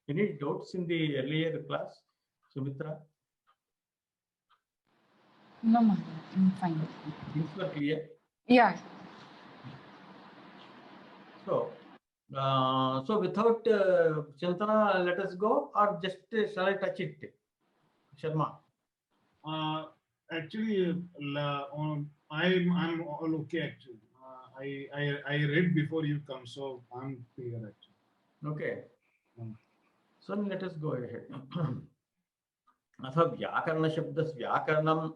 Any doubts in the earlier class, Sumitra? No, Maharaj, I'm fine. Things were clear? Yeah. So, so without Chintana, let us go, or just shall I touch it? Sharma. Actually, I'm all okay actually. I read before you come, so I'm clear actually. Okay. So let us go ahead. अथ व्याकरणशब्दस्य व्याकरणम्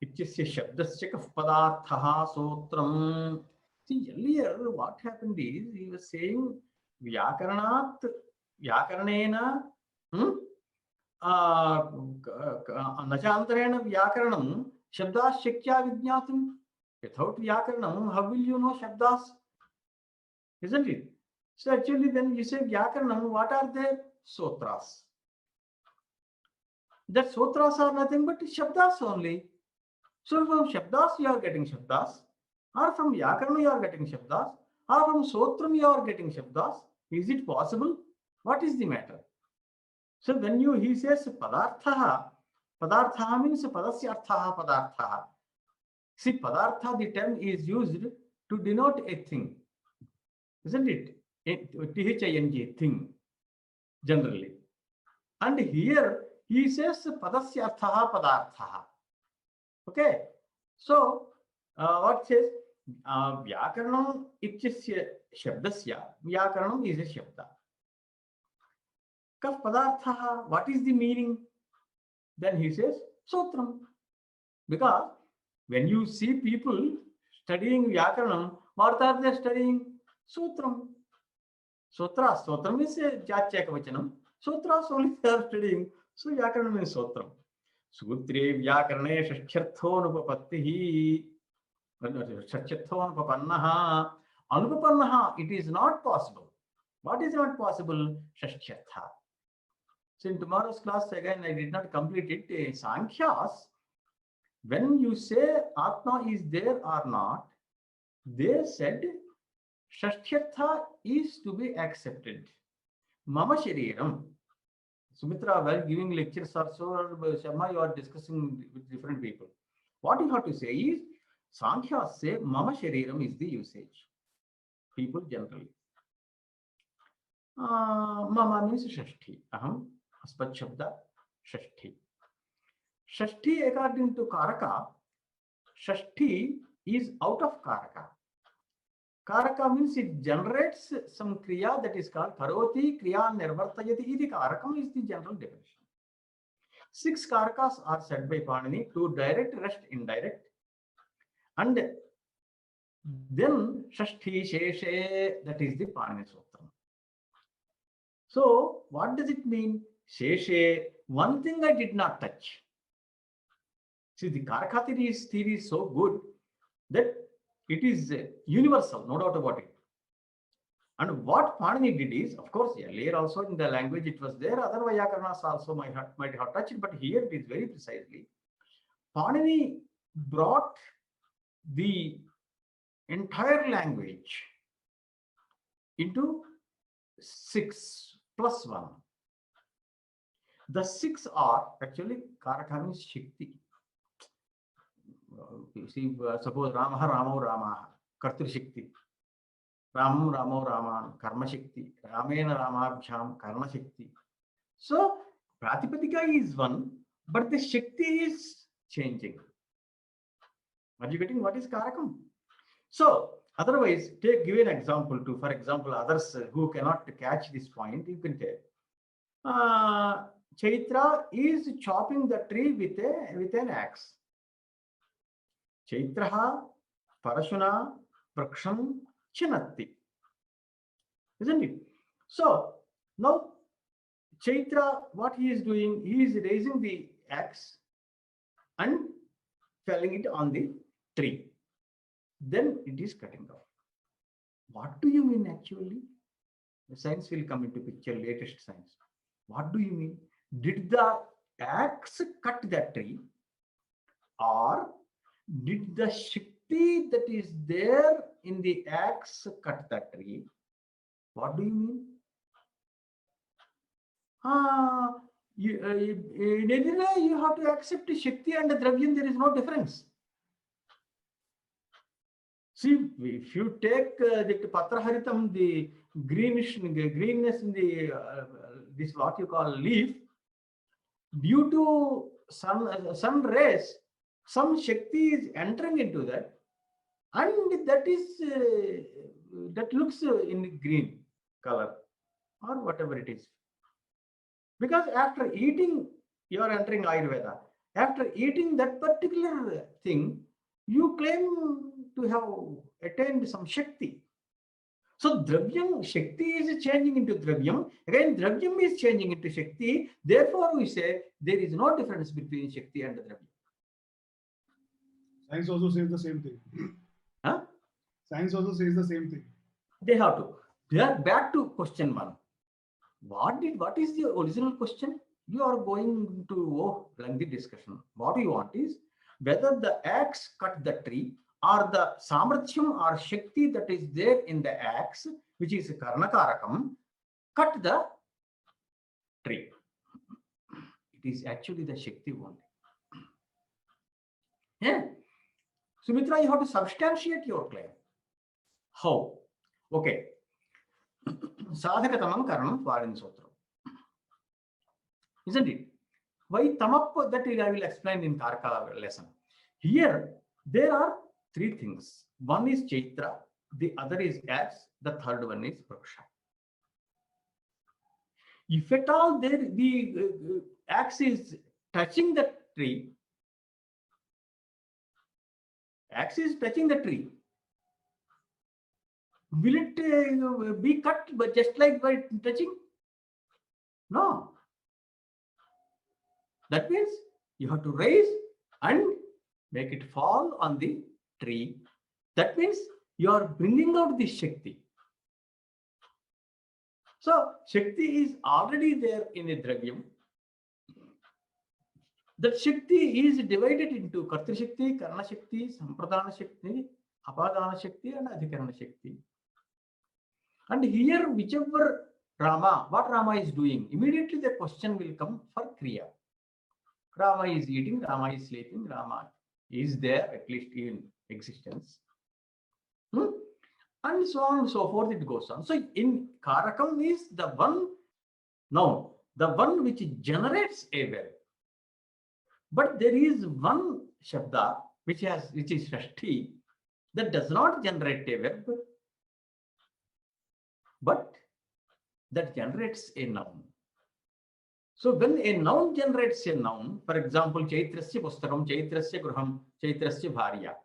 इत्यस्य शब्दस्य कः पदार्थः सूत्रम्. See, earlier what happened is he was saying व्याकरणात् व्याकरणेन न चान्तरेण व्याकरणं शब्दाः शक्या विज्ञातुं. Without व्याकरणं, how will you know शब्दाः? Isn't it? So actually when you say Vyākaraṇam, what are their sutras? That sutras are nothing but shabdas only. So from shabdas you are getting shabdas, or from Vyākaraṇa you are getting shabdas, or from sutram you are getting shabdas. Is it possible? What is the matter? So when he says padarthaha, padarthaha means padasya arthaha padarthaha. See, padartha, the term is used to denote a thing, isn't it? Thing, thing, generally. And here he says padasya arthaha padarthaha. Okay. So what says Vyākaraṇam ityasya shabdasya. Vyākaraṇam is a shabda. Kaf padarthaha, what is the meaning? Then he says sutram. Because when you see people studying Vyākaraṇam, what are they studying? Sutram. Sutras. Sutram is a Jachakavachanam. Sutras only they are studying. So Vyākaraṇam means sutram. Sutre Vyākarane Shashthyartho Anupapattihi. Shashthyartho Anupapannaha. Anupapannaha, it is not possible. What is not possible? Shashthyartha. So in tomorrow's class, again, I did not complete it. Sankhyas, when you say Atma is there or not, they said Shashthyartha is to be accepted. Mama Shariram. Sumitra, while giving lectures also, Sharma, you are discussing with different people. What you have to say is, Sankhya say Mama Shariram is the usage. People generally. Mama means Shashti. Aham, Aspat Shabda, Shashti. Shashti, according to Karaka, Shashti is out of Karaka. Karaka means it generates some kriya that is called karoti, kriya nirvartayati. Iti karakam is the general definition. 6 karakas are said by Pāṇini, 2 direct, rest indirect. And then Shashti Sheshe, that is the Pāṇini Sutram. So what does it mean? Sheshe, one thing I did not touch. See, the Karaka theory is so good that it is universal, no doubt about it. And what Pāṇini did is, of course, earlier also in the language it was there, other Vyākaranas also might have touched it, but here it is very precisely. Pāṇini brought the entire language into 6 plus 1. The 6 are actually Karaka means Shakti. You see, suppose Ramaha, Ramo, Ramaha, Kartri Shakti. Ramam, Ramo, Raman, Karma Shakti. Ramena, Ramabhyam, Karma Shakti. So, Pratipadika is 1, but the Shakti is changing. Are you getting what is Karakam? So, otherwise, give an example to, for example, others who cannot catch this point, you can take. Chaitra is chopping the tree with an axe. Chaitraha, Parashuna, Praksham, Chinatti. Isn't it? So, now, Chaitra, what he is doing, he is raising the axe and felling it on the tree. Then it is cutting off. What do you mean actually? The science will come into picture, latest science. What do you mean? Did the axe cut that tree, or did the Shakti that is there in the axe cut that tree? What do you mean? In any way, you have to accept Shakti and Dravyam, there is no difference. See, if you take the Patraharitam, the greenness in the this what you call leaf, due to sun rays, some Shakti is entering into that, and that looks in green color or whatever it is. Because after eating, you are entering Ayurveda. After eating that particular thing, you claim to have attained some Shakti. So Dravyam, Shakti is changing into Dravyam. Again, Dravyam is changing into Shakti. Therefore, we say there is no difference between Shakti and Dravyam. Science also says the same thing. Huh? Science also says the same thing. They have to. They are back to question 1. What is the original question? You are going to lengthy discussion. What you want is whether the axe cut the tree or the samrathyam or Shakti that is there in the axe, which is Karnakarakam, cut the tree. It is actually the Shakti only. Yeah. Sumitra, you have to substantiate your claim. How? Okay. Sadhakatamam karanam Pāṇini Sutram. Isn't it? Why tamap, that I will explain in Karka lesson. Here, there are 3 things. One is Chaitra, the other is axe, the third one is Vraksha. If at all the axe is touching the tree, will it be cut but just like by touching? No. That means you have to raise and make it fall on the tree. That means you are bringing out the Shakti. So Shakti is already there in a Dravyam. That Shakti is divided into Kartri Shakti, Karna Shakti, Sampradana Shakti, Apadana Shakti and Adhikarana Shakti. And here, whichever Rama, what Rama is doing, immediately the question will come for Kriya. Rama is eating, Rama is sleeping, Rama is there, at least in existence. And so on and so forth, it goes on. So in Karakam is the one, no, the one which generates a verb. But there is one Shabda which is Shashti that does not generate a verb, but that generates a noun. So when a noun generates a noun, for example, Chaitrasya Pustakam, Chaitrasya Gruham, Chaitrasya Bharya,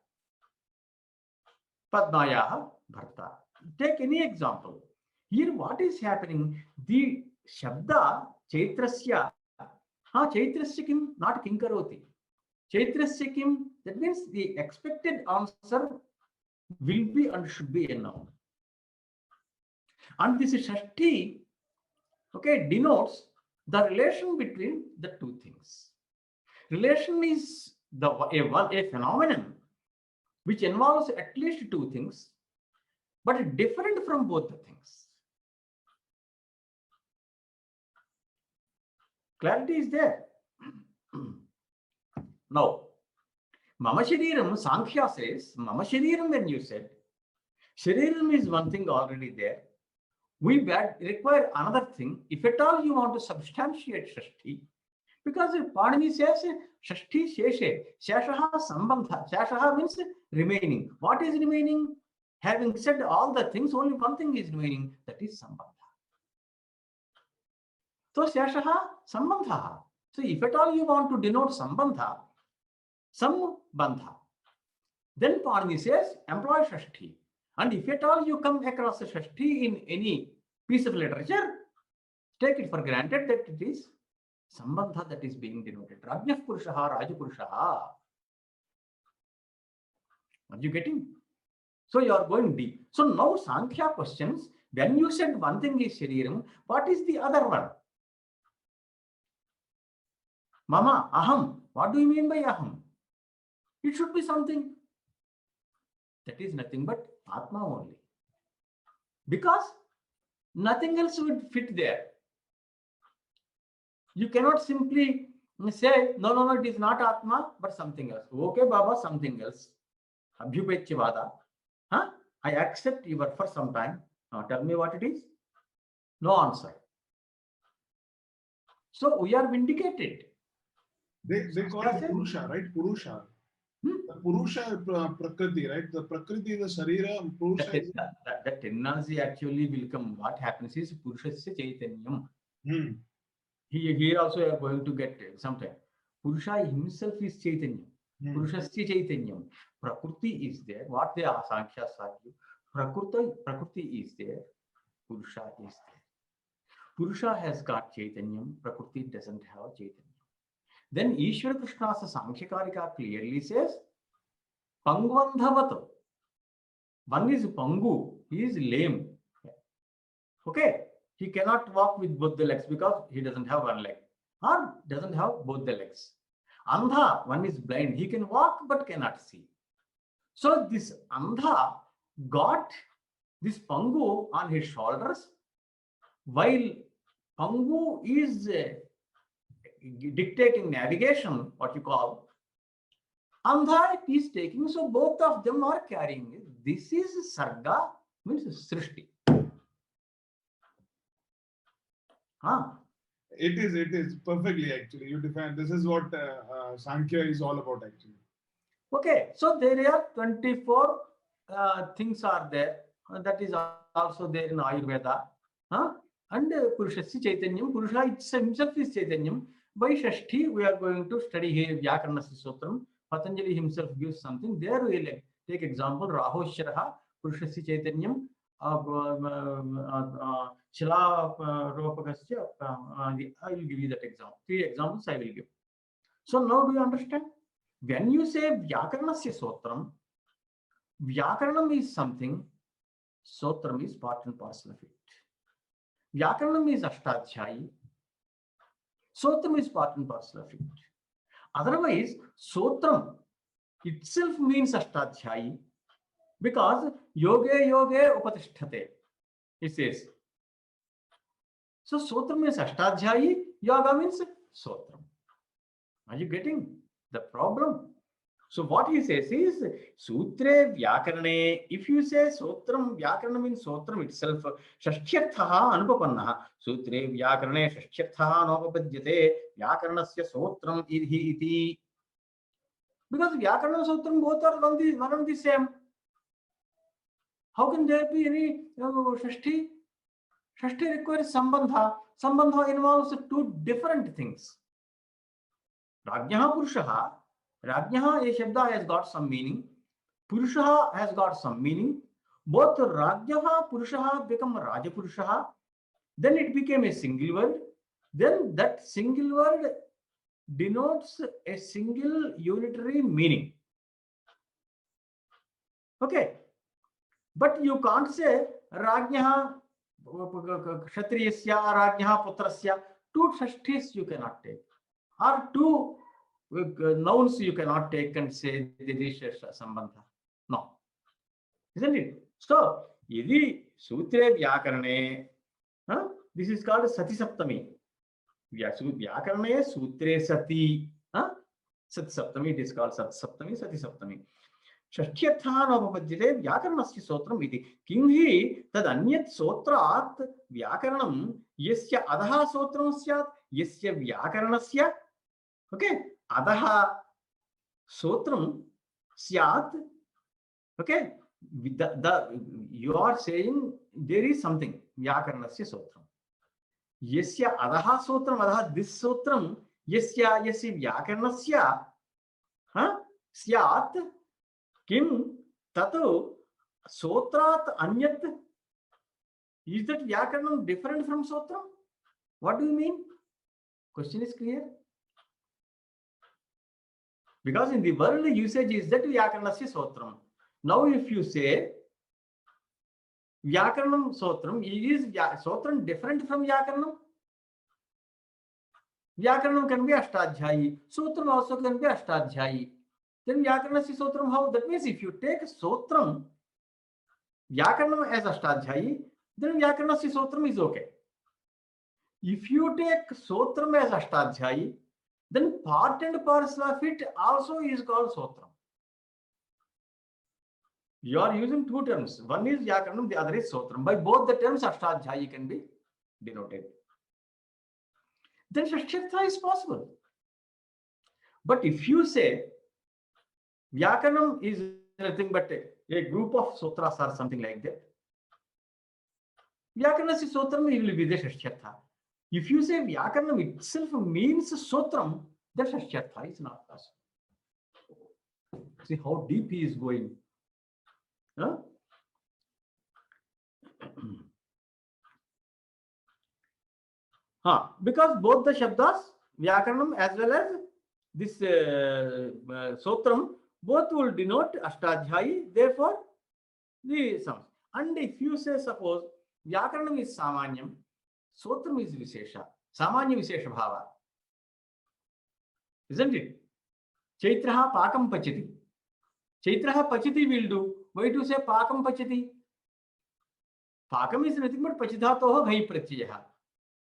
Padmayaha Bharta. Take any example. Here what is happening? The Shabda Chaitrasya, Chaitrasya Kim, not Kinkaroti. Chaitrasya Kim, that means the expected answer will be and should be a noun. And this Shashti, okay, denotes the relation between the 2 things. Relation is a phenomenon which involves at least 2 things, but different from both the things. Clarity is there. Now, Mama Shariram, Sankhya says, Mama Shariram, when you said, Shariram is one thing already there. We require another thing. If at all you want to substantiate Shashti, because if Pāṇini says Shashti Sheshe, Shashaha Sambandha, Shashaha means remaining. What is remaining? Having said all the things, only one thing is remaining, that is Sambandha. So Shashaha Sambandha. So if at all you want to denote Sambandha, then Pāṇini says employ Shashti. And if at all you come across a Shashti in any piece of literature, take it for granted that it is Sambandha that is being denoted. Rajnah Purushaha, Rajapurushaha. Are you getting? So you are going deep. So now Sankhya questions, when you said one thing is Shariram, what is the other one? Mama, Aham. What do you mean by Aham? It should be something that is nothing but Atma only. Because Nothing else would fit there. You cannot simply say, no, no, no, it is not Atma, but something else. Okay, Baba, something else. Abhyupechyavada. Huh? I accept you for some time. Now tell me what it is. No answer. So we are vindicated. They call it Purusha, right? Purusha. The Purusha Prakriti, right? The Prakriti is the Sharira. Purusha is... That terminology actually will come. What happens is Purushasya Chaitanyam. Here also you are going to get sometime. Purusha himself is Chaitanya. Purushasya Chaitanyam. Prakriti is there. What the Sankhya argue? Prakriti is there. Purusha is there. Purusha has got Chaitanyam. Prakriti doesn't have Chaitanyam. Then Ishvara Krishna's Sankhyakarika clearly says, Pangvandhavat. One is Pangu. He is lame. Okay. He cannot walk with both the legs because he doesn't have one leg or doesn't have both the legs. Andha, one is blind. He can walk but cannot see. So this Andha got this Pangu on his shoulders while Pangu is dictating navigation, what you call. Andha is taking, so both of them are carrying it. This is Sarga, means Srishti. It is perfectly actually. You define, this is what Sankhya is all about actually. Okay, so there are 24 things are there. That is also there in Ayurveda. And Purushasya Chaitanyam, Purusha himself is Chaitanyam. By Shashti, we are going to study here Vyākaraṇa Sutram. Patanjali himself gives something. There we will take example, Rahosharaha, Purushasya Chaitanyam, Shila Ropakasya. I will give you that example. 3 examples I will give. So now do you understand? When you say Vyākaranasya Sotram, Vyākaranam is something, Sotram is part and parcel of it. Vyākaranam is Ashtādhyāyī, Sotram is part and parcel of it. Otherwise, Sotram itself means Ashtādhyāyī because yoge upatisthate. It says. So Sotram means Ashtādhyāyī, yoga means Sotram. Are you getting the problem? So what he says is Sutre Vyakarane. If you say Sotram, Vyakarana means Sotram itself. Shashthyarthaha anupapannaha. Sutre Vyakarane Shashthyarthaha anupapadyate. Vyakaranasya Sotram idhi iti. Because Vyakarana and Sotram both are one and the same. How can there be any Shashti? Shashti requires Sambandha. Sambandha involves 2 different things. Rajyaha Purushaha. Rajyaha, a Shabda has got some meaning. Purushaha has got some meaning. Both Rajyaha, Purushaha become Raja Purushaha. Then it became a single word. Then that single word denotes a single unitary meaning. Okay. But you can't say Rajyaha Kshatriyasya, Rajyaha Putrasya. 2 Shashtis you cannot take. Or 2 nouns you cannot take and say Didisha Sambandha. No. Isn't it? So, Yidi Sutre Vyakarane, this is called Sati Saptami. Vyakarane Sutre Sati. Sati Saptami, it is called Sati Saptami, Sati Saptami. Shashthyarthaanopapadyate Vyakaranasya Sotram iti. Kimhi tad anyat sotrat Vyakaranam yasya adaha sotram syat yasya Vyakaranasya. Okay. Adaha Sotram syat. Okay. You are saying there is something. Vyakaranasya Sotram. Yasya adaha Sotram, adaha this Sotram, yasya Vyakaranasya syat. Kim tatu Sotrat anyat. Is that Vyakaranam different from Sotram? What do you mean? Question is clear. Because in the world usage is that Vyakaranasya Sotram. Now if you say Vyakaranam Sotram, is Sotram different from Vyakaranam? Vyakaranam can be Ashtādhyāyī. Sotram also can be Ashtādhyāyī. Then Vyakaranasya Sotram, how? That means if you take Sotram, Vyakaranam as Ashtādhyāyī, then Vyākaranasya Sotram is okay. If you take Sotram as Ashtādhyāyī, then part and parcel of it also is called Sotram. You are using two terms. One is Vyākaranam, the other is Sotram. By both the terms, Ashtādhyāyī can be denoted. Then Shashtyartha is possible. But if you say Vyākaranam is nothing but a group of sutras or something like that, Vyākaranasya Sotram will be the Shashtyartha. If you say Vyākaranam itself means Sotram, then Shashtyartha is not possible. See how deep he is going. Huh? Because both the Shabdas, Vyākaranam as well as this Sotram, both will denote Ashtādhyāyī, therefore the sounds. And if you say, suppose Vyākaranam is Samanyam, Sotram is Vishesha, Samanya Vishesha Bhava, isn't it? Chaitraha Pakam Pachati. Chaitraha Pachati will do. Why to say Pakam Pachati? Pakam is nothing but Pachidhatoha Ghai Pratyaya.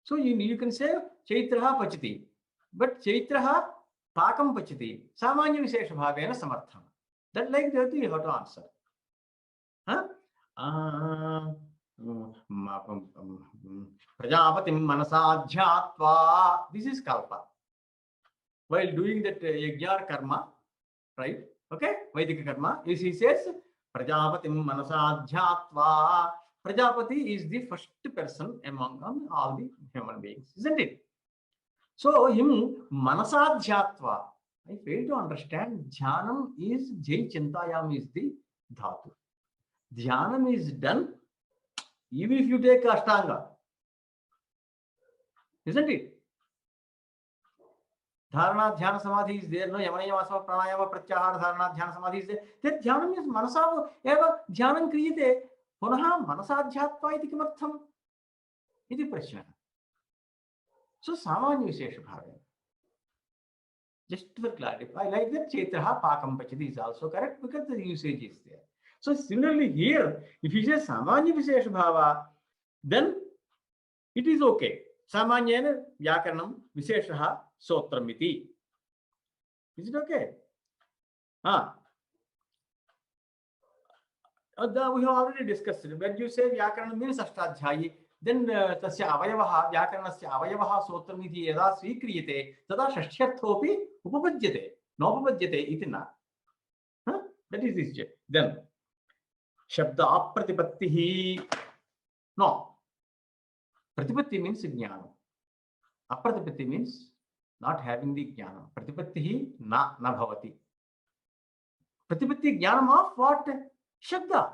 So you can say Chaitraha Pachati. But Chaitraha Pakam Pachati. Samanya Vishesha Bhavena Samartham. That like that you have to answer. Prajapatim Manasādhyātva. This is Kalpa. While doing that Yajna Karma, right? Okay? Vaidika Karma. He says Prajapatim Manasādhyātva. Prajapati is the first person among all the human beings, isn't it? So him Manasādhyātva. I fail to understand. Dhyanam is Jai Chintayam is the dhatu. Dhyanam is done even if you take Ashtanga, isn't it? Dharana Dhyana Samadhi is there. No Yamana Yamasa Pranayama Pratyahara Dharana Dhyana Samadhi is there. That Dhyanam is Manasa eva Dhyanam Kriyate. Punaha Manasādhyātva iti kimartham? Iti prashna. So Samanya Vishesha Bhavena. Just for clarity, I like that Chaitraha Pakam Pachati is also correct because the usage is there. So similarly here, if you say Samanya Vishesha Bhava, then it is okay. Samanyena Vyākaranam Visheshaha Sotramiti. Is it okay? We have already discussed it. When you say Vyākaranam means Ashtādhyāyī, then tasya avayavaha, Vyākaranasya avayavaha Sotramiti yada svikriyate, tada Shashtyarthopi upapajyate, nopapajyate iti na. That is this. Then Shabda Apratipattihi. No. Pratipatti means jnana. Apratipatti means not having the jnana. Pratipattihi na bhavati. Pratipatti jnanam of what? Shabda.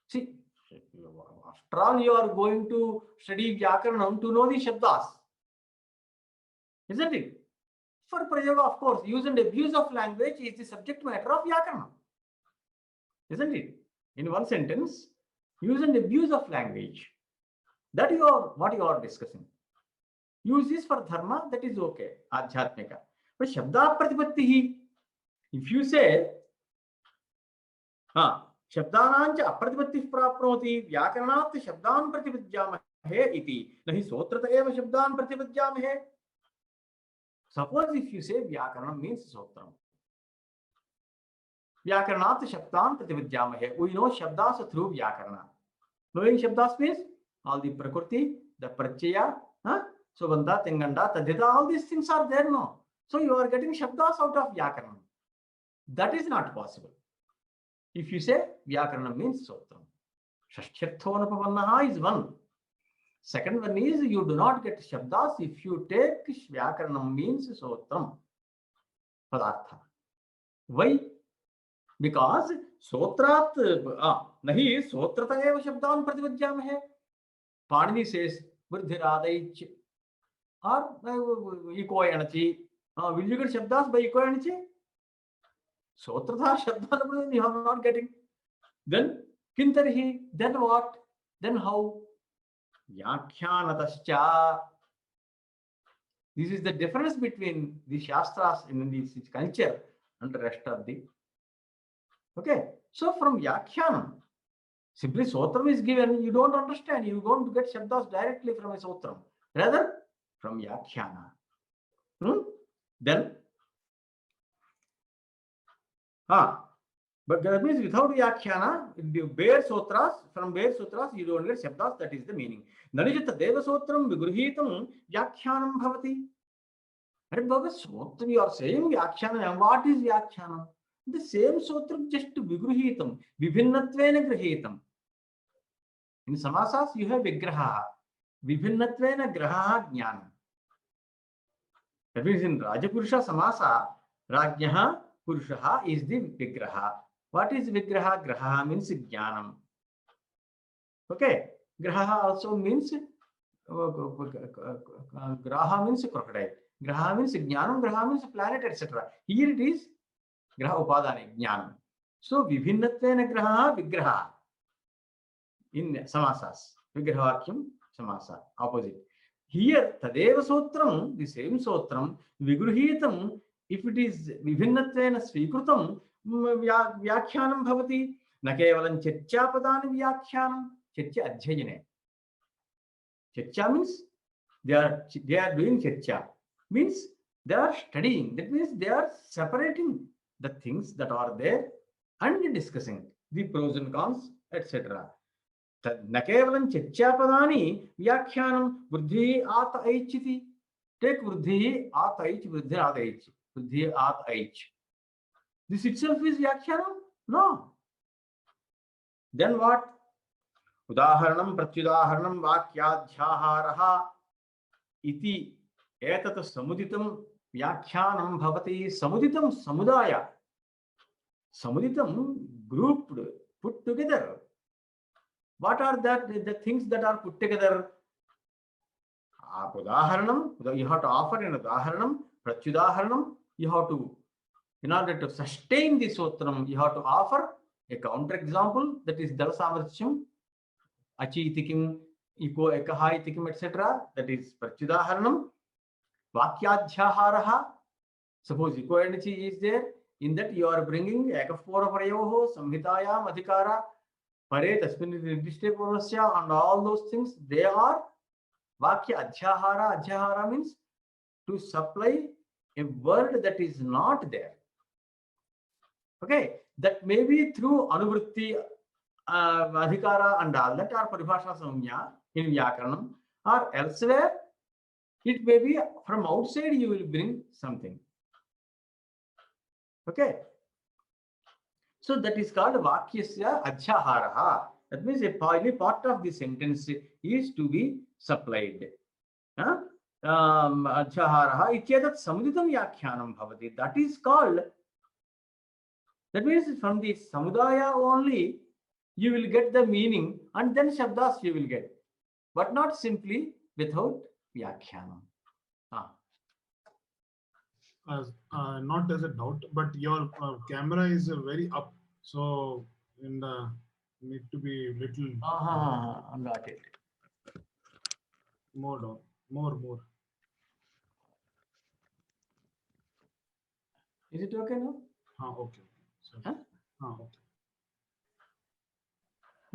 See, after all, you are going to study Vyākaranam to know the Shabdas. Isn't it? For Prayoga, of course, use and abuse of language is the subject matter of Vyākaranam. Isn't it? In one sentence, use and abuse of language. That you are what you are discussing. Use this for dharma, that is okay. Adhyatmika. But Shabda Pratipattihi, if you say, Shabdanancha apratipattif prapnoti Vyākaranat Shabdan Pratipajyamahe iti nahi Sotrata eva Shabdan Pratipajyamahe. Suppose if you say Vyākaranam means Sotram. Vyākaranat Shabdan Pratipajyamahe. We know Shabdas through Vyākarana. Knowing Shabdas means all the Prakriti, the Pratyaya, Subandha, Tinganda, Tadhita, all these things are there now. So you are getting Shabdas out of Vyākaranam. That is not possible. If you say Vyākaranam means Sotram. Shashtyarthonapavannaha is one. Second one is you do not get Shabdas if you take Vyākaranam means Sotram. Padartha. Why? Because Sotrat, nahi Sotrata eva Shabdan Pratipajyamahe. Pāṇini says, Vruddhiradaich or Ikoyanachi. Will you get Shabdas by Ikoyanachi? Sotrata Shabdan you are not getting. Then Kintarhi, then what? Then how? Vyākhyānatascha. This is the difference between the Shastras in this culture and the rest of the. Okay. So from Vyākhyānam, Simply Sotram is given, you don't understand. You don't get Shabdas directly from a Sotram. Rather, from Vyākhyāna. Then, but that means without Vyākhyāna, the bare sutras, from bare sutras, you don't get Shabdas, that is the meaning. Nanijata Deva Sotram Vigruhitam Vyākhyānam Bhavati. But Baba, Sotram, you are saying Vyākhyāna, and what is Vyākhyāna? The same Sotram just Vigruhitam, Vibhinnatvena Grahitam. In Samasas, you have Vigraha. Vibhinnatvena Graha Jnana. That means in Rajapurusha Samasa, Rajnaha Purushaha is the Vigraha. What is Vigraha? Graha means Jnanam. Okay. Graha also means Graha means crocodile. Graha means Jnanam, Graha means planet, etc. Here it is Graha Upadani, Jnanam. So Vibhinnatvena Graha Vigraha. In Samasas, Vigrahavakyam Samasa, opposite. Here, Tadeva Sotram, the same Sotram, Vigruhitam, if it is Vibhinnatvena Svikrutam, Vyākhyānam Bhavati, Nakevalam Chircha Padani Vyākhyānam, Chircha Adhyayane. Chircha means they are doing Chircha, means they are studying. That means they are separating the things that are there and discussing the pros and cons, etc. न केवलं चर्चापदानि व्याख्यानं वृद्धि आत H इति. Take वृद्धि आत H, वृद्धि आत ऐच्, वृद्धि आत ऐच्. This itself is व्याख्यानं? No. Then what? उदाहरणं प्रत्युदाहरणं वाक्याध्याहारः इति एतत् समुदितं व्याख्यानं भवति. समुदितं समुदाय. Samuditam grouped, put together. What are the things that are put together? Udaharanam, you have to offer an udaharanam, pratyudaharanam, you have to, in order to sustain the sotram, you have to offer a counter example, that is dalasamartyam, achitikim, iko ekahitikim, etc. That is pratyudaharanam. Vakyadhyaharaha, suppose iko and chi is there, in that you are bringing ekapura parayoho, samhitayam, adhikara, Pare Tasmin Nirdište Purvasya, and all those things, they are Vakya Adhyahara. Adhyahara means to supply a word that is not there. Okay, that may be through Anuvritti, Adhikara, and all that are Paribhasha Samnya in Vyakaranam, or elsewhere, it may be from outside you will bring something. Okay. So that is called Vakyasya Adhyaharaha. That means a part of the sentence is to be supplied. Adhyaharaha ityadat samuditam Vyākhyānam bhavati. That is called, that means from the samudaya only you will get the meaning, and then Shabdas you will get, but not simply without Vyākhyānam. Not as a doubt, but your camera is very up, so in the need to be little Got it. More down, more. Is it okay now? Okay. So, okay.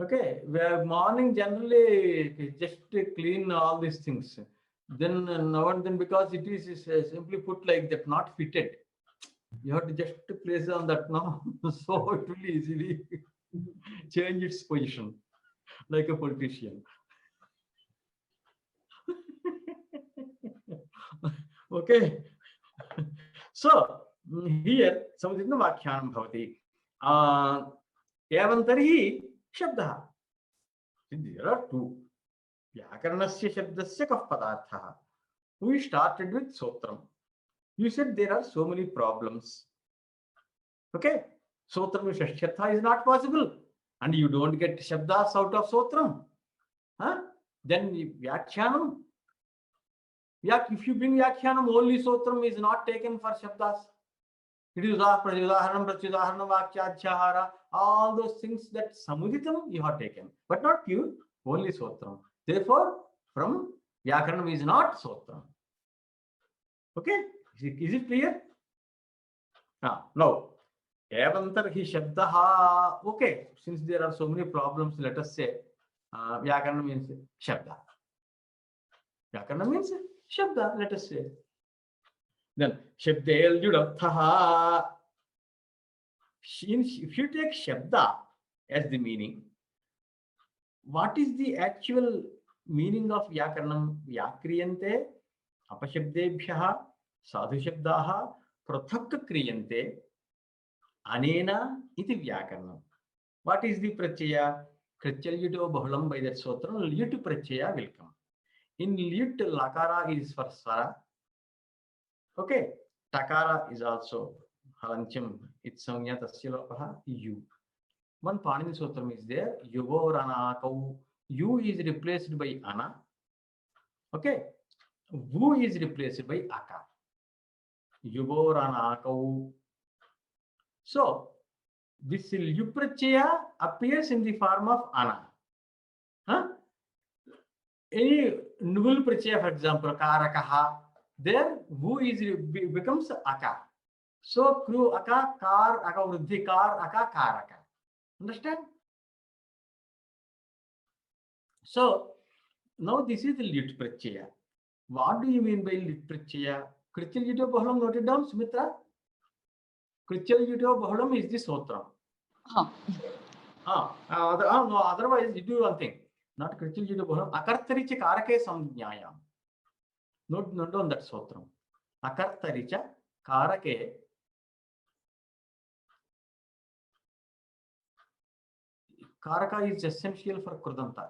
Okay, where morning generally just clean all these things. Then now and then, because it is simply put like that, not fitted. You have to just place on that now, so it will easily change its position, like a politician. Okay. So here, Samuditna Vakhyānam bhavati. Evam tarhi shabdaha. There are two. Vyākaranasya shabdasya kaf padarthaha. We started with Sotram. You said there are so many problems. Okay. Sotram Shashyartha is not possible. And you don't get Shabdas out of Sotram. Then Vyākhyānam. If you bring Vyākhyānam, only Sotram is not taken for Shabdas. It is Udaharanam, Pratyudaharanam, Vakyadhyahara, all those things that Samuditam you have taken, but not pure, only Sotram. Therefore, from Vyakaranam is not Sotram. Okay? Is it clear? Now, Evantarhi Shabdaha. Okay, since there are so many problems, let us say Vyākarana means Shabda. Vyākarana means Shabda, let us say. Then Shabdel Yudathaha. If you take Shabda as the meaning, what is the actual meaning of Vyākaranam? Vyakriyante apashabdebhyaha sadhu shabdaha prathak kriyante anena iti Vyākaranam. What is the prachaya? Krityaljuto bahulam, by that sutra, lyut prachaya will come. In lyut, lakara is for swara. Okay. Takara is also halancham. It's samnya tasya lopaha yu. One Pāṇini sutram is there. Yuvoranakau. U is replaced by ana. Okay. Vu is replaced by aka. Yuvoranakau. So this lyuprachaya appears in the form of ana. Huh? Any nugul prachaya, for example, karakaha, there vu is becomes aka. So kru aka, kar aka, vruddhi kar aka, karaka. Understand? So now this is the lit prachaya. What do you mean by lit prachaya? Krityaljuto bahulam, noted down, Sumitra. Krityaljuto bahulam is the sutra. No, otherwise you do one thing. Not Krityaljuto bahulam. Akartaricha karake samjnayam. Note down that sutra. Akartaricha karake karaka is essential for Krudanta.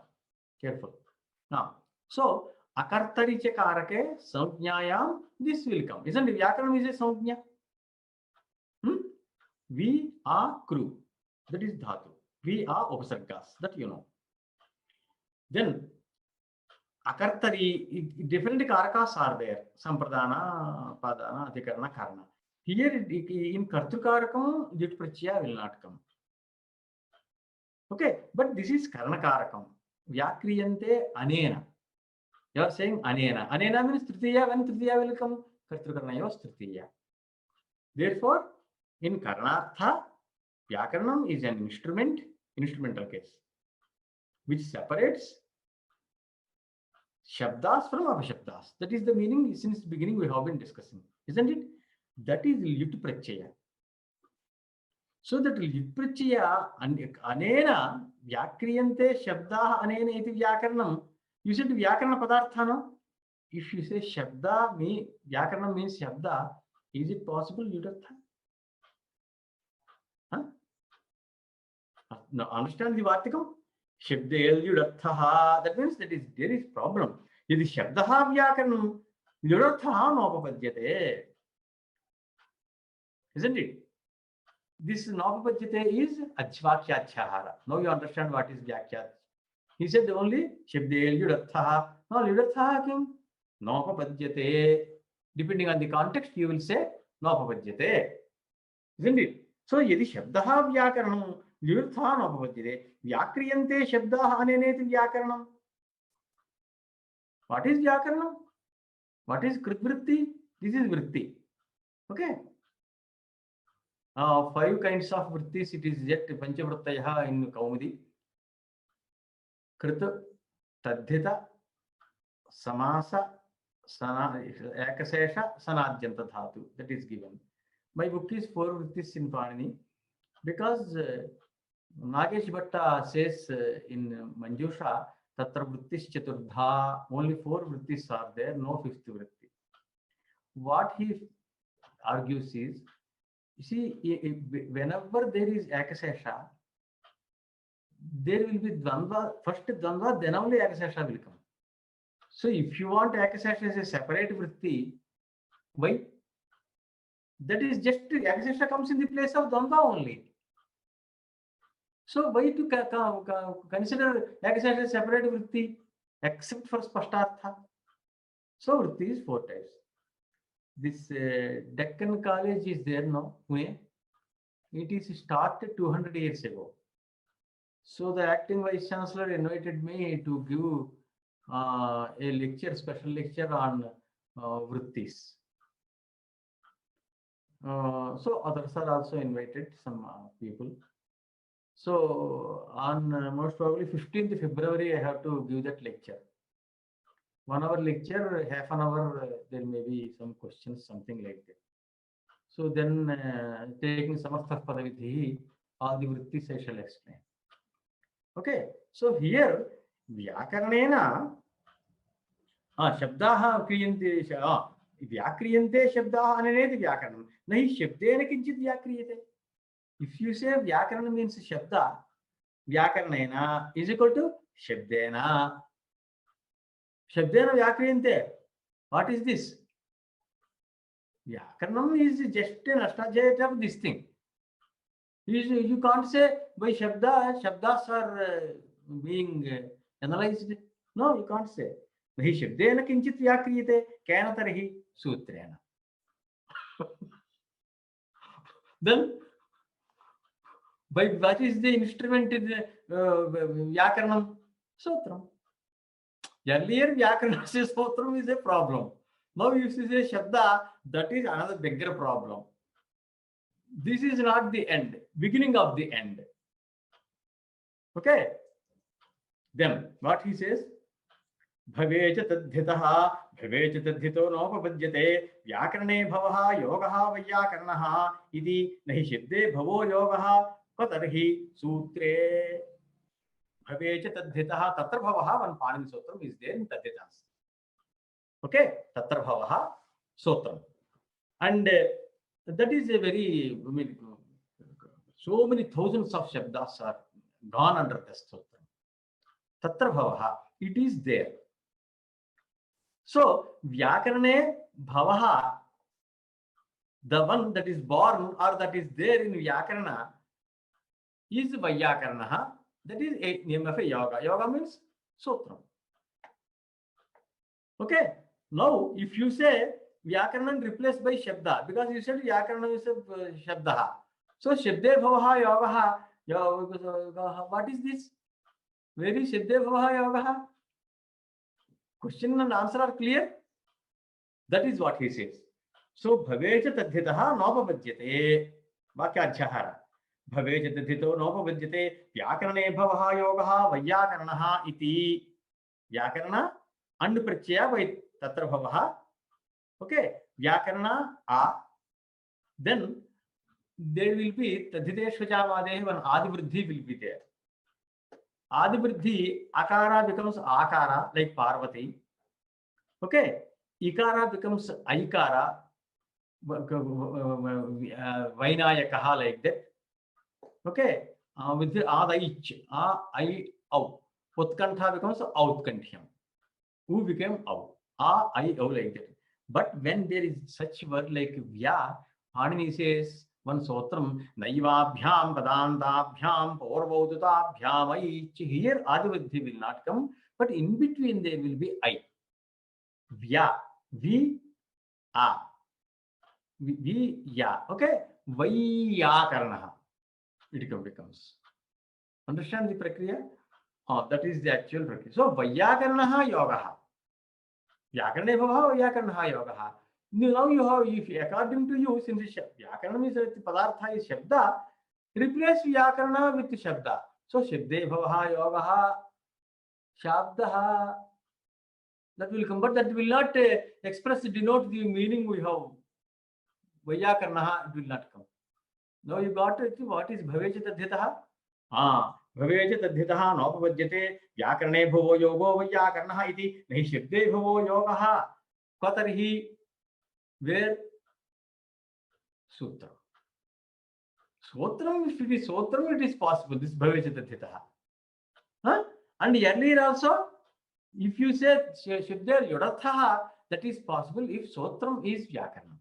Careful. Now, so akartaricha karake samjnayam, this will come. Isn't it? Vyakaranam is a samjna. We are kru. That is dhatu. We are upasargas. That you know. Then akartari, different karakas are there. Sampradana, padana, adhikarana, karana. Here in kartukarakam, lit prachaya will not come. Okay, but this is karanakarakam. Vyakriyante anena. You are saying anena. Anena means tritiya. When tritiya will come? Kartukarnayos tritiya. Therefore, in karanartha, Vyakaranam is an instrumental case, which separates shabdas from apashabdas. That is the meaning since the beginning we have been discussing, isn't it? That is lit prachaya. So that lit prachaya anena vyakriyante shabda anena iti vyakaranam. You said vyakarana padartha, no? If you say shabda, vyakaranam means shabda, is it possible yudatha? Huh? Now understand the vartikam? Shabdel yudatha. That means there is problem. Yadi shabdaha vyakaranam yudatha nopapadyate. Isn't it? This nopapadyate is ajvakyachahara. Now you understand what is vyakyat. He said only Shabdel yudatha. Now yudatha kim? Nopapadyate. Depending on the context, you will say nopapadyate. Isn't it? So yadi shabdaha vyakaranam yudatha nopapadyate. Vyakriyante shabdaha aneneti vyakaranam. What is vyakaranam? What is kritvritti? This is vritti. Okay. 5 kinds of vrittis it is yet panchavrittaya in Kaumudi. Krit, tadhita, samasa, ekasesha, sanadhyanta dhatu. That is given. My book is 4 vrittis in Pāṇini because Nagesh Bhatta says in Manjusha, Tatra vrittis chaturdha, only 4 vrittis are there, no 5th vritti. What he argues is, you see, whenever there is akasesha, there will be dvandva, first dvandva, then only akasesha will come. So if you want akasesha as a separate vritti, why? That is just akasesha comes in the place of dvandva only. So why to consider akasesha as a separate vritti except for spashtartha? So vritti is 4 types. This Deccan College is there now. It is started 200 years ago. So the acting vice chancellor invited me to give a lecture, special lecture on vrittis. So others are also invited, some people. So on most probably 15th February, I have to give that lecture. 1 hour lecture, half an hour, there may be some questions, something like that. So then taking Samartha Padavidhi, all the vrittis I shall explain. Okay, so here Vyākaranena शब्दाः क्रियन्ते व्याक्रियन्ते शब्दाः अनेनेति व्याकरणं न हि शब्देन किञ्चित् व्याक्रियते. If you say व्याकरण means शब्द, व्याकरणेन is equal to शब्देन. शब्देन व्याक्रियन्ते. What is this? Vyākaranam is just an Ashtādhyāyī of this thing. You can't say by Shabdas are being analyzed. No, you can't say. Nahi Shabdena kinchit vyakriyate, kena tarhi sutrena. Then, by what is the instrument in Vyākaranam? Sutram. Earlier, Vyākarana says Sutram is a problem. Now you say Shabda, that is another bigger problem. This is not the end, beginning of the end. Okay. Then what he says? Bhavecha tadhitaha, bhavecha tadhito nopapajyate, vyakarane bhavaha yogaha vayyakaranaha, iti nahi shibde bhavo yogaha, katarhi sutre. Bhavecha tadhitaha, tatra bhavaha, one Pāṇini sutram is there in Tadhitas. Okay, tatra bhavaha sutram. And that is a very, I mean, so many thousands of shabdas are gone under this sutram. Tatra bhavaha, it is there. So, Vyakarane bhavaha, the one that is born or that is there in Vyakarana is Vayyakaranaha, that is a name of a yoga. Yoga means sutram. Okay, now if you say Vyakaranam replaced by Shabda, because you said Vyakaranam is a Shabdaha. So, Shabde bhavaha yogaha, what is this? Where is Shabde bhavaha yogaha? Question and answer are clear. That is what he says. So, bhavecha tadhitaha nopapajyate. Vakyadhyahara. Bhavecha tadhito nopapajyate. Vyakarane bhavaha yogaha vayyakaranaha iti. Vyakarana and prachaya by tatra bhavaha. Okay. Vyakarana a. Then there will be tadhiteshvachavadehi, one adivriddhi will be there. Adivriddhi, akara becomes akara, like Parvati. Okay. Ikara becomes aikara, vainayakaha, like that. Okay. With the adaich, I, au. Utkantha becomes outkantyam. U became au. I, au, like that. But when there is such word like Vya, Pāṇini says, one sotram, naivabhyam, padandabhyam, paurvaudutabhyam, aich. Here adivriddhi will not come, but in between there will be I. Vya, vi, a. Vi, ya. Okay? Vayyakaranaha. It becomes. Understand the prakriya? That is the actual prakriya. So, vayyakaranaha yogaha. Vyakarane bhavaha vayyakaranaha yogaha. Now you have, if according to you, since Vyakaranam is Padartha is Shabda, replace Vyakarana with Shabda. So Shabde bhavaha yogaha Shabdaha. That will come, but that will not express, denote the meaning we have. Vayyakaranaha, it will not come. Now you got it. What is Bhavecha tadhitaha? Bhavecha tadhitaha nopapajyate Vyakarane bhavo yogo vayyakaranaha iti nahi Shabde bhavo yogaha katarhi. Where? Sutra. Sotram, if it is Sotram, it is possible. This Bhavecha tadhitaha. And earlier also, if you say Shabda Yodathaha, that is possible if Sotram is Vyakaranam,